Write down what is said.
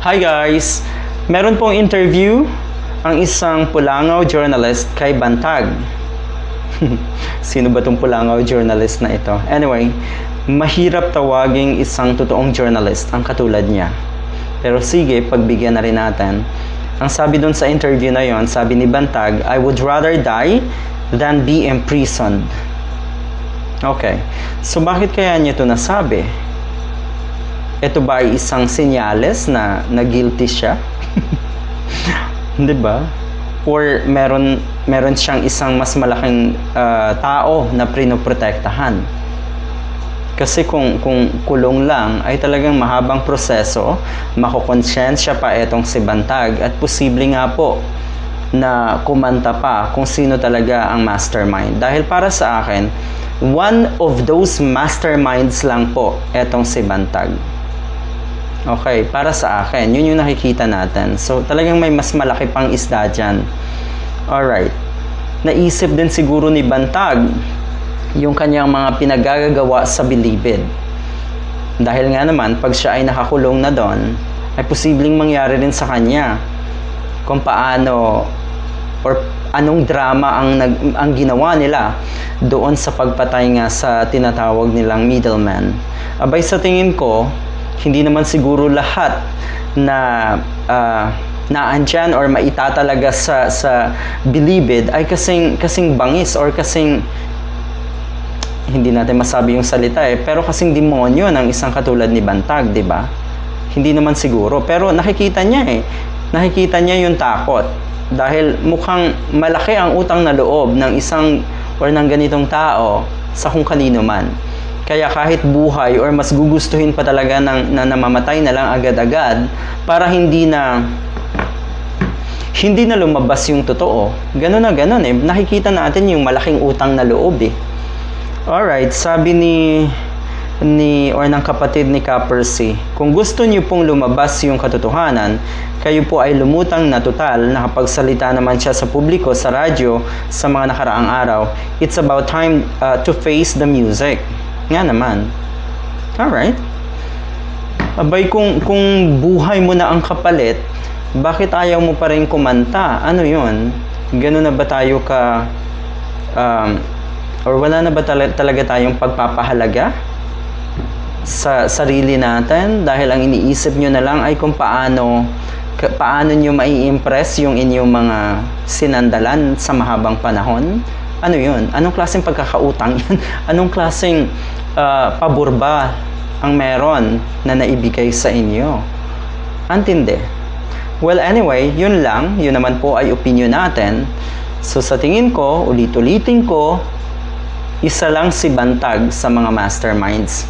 Hi guys! Meron pong interview ang isang Pulangaw journalist kay Bantag. Sino ba tong Pulangaw journalist na ito? Anyway, mahirap tawaging isang totoong journalist ang katulad niya. Pero sige, pagbigyan na rin natin. Ang sabi dun sa interview na yon, sabi ni Bantag, I would rather die than be imprisoned. Okay. So bakit kaya niya ito nasabi? Ito ba ay isang senyales na guilty siya? 'Di ba? Or meron siyang isang mas malaking tao na prinoprotektahan? Kasi kung kulong lang ay talagang mahabang proseso, makokonsensya pa etong si Bantag at posible nga po na kumanta pa kung sino talaga ang mastermind. Dahil para sa akin, one of those masterminds lang po etong si Bantag. Okay, para sa akin, yun yung nakikita natin. So, talagang may mas malaki pang isda dyan. Alright. Naisip din siguro ni Bantag yung kanyang mga pinagagagawa sa bilibid. Dahil nga naman, pag siya ay nakakulong na doon, ay posibleng mangyari rin sa kanya kung paano or anong drama ang ginawa nila doon sa pagpatay nga sa tinatawag nilang middleman. Abay, sa tingin ko, hindi naman siguro lahat na naandyan or maitatalaga sa bilibid ay kasing bangis or kasing, hindi natin masabi yung salita pero kasing demonyo ng isang katulad ni Bantag, di ba? Hindi naman siguro, pero nakikita niya yung takot dahil mukhang malaki ang utang na loob ng isang or ng ganitong tao sa kung kanino man. Kaya kahit buhay or mas gugustuhin pa talaga na namamatay na lang agad-agad para hindi na lumabas yung totoo. Ganun na ganun Nakikita natin yung malaking utang na loob Alright, sabi ng kapatid ni Kapersi, kung gusto niyo pong lumabas yung katotohanan, kayo po ay lumutang na total. Nakapagsalita naman siya sa publiko, sa radyo, sa mga nakaraang araw. It's about time to face the music. Nga naman. Alright. Abay, kung buhay mo na ang kapalit, bakit ayaw mo pa rin kumanta? Ano yun? Ganun na ba tayo or wala na ba talaga tayong pagpapahalaga sa sarili natin? Dahil ang iniisip nyo na lang ay kung paano nyo mai-impress yung inyong mga sinandalan sa mahabang panahon? Ano yun? Anong klaseng pagkakautang yun? Anong klaseng pabor ba ang meron na naibigay sa inyo? Antindi. Well, anyway, yun lang. Yun naman po ay opinion natin. So, sa tingin ko, ulit-ulitin ko, isa lang si Bantag sa mga masterminds.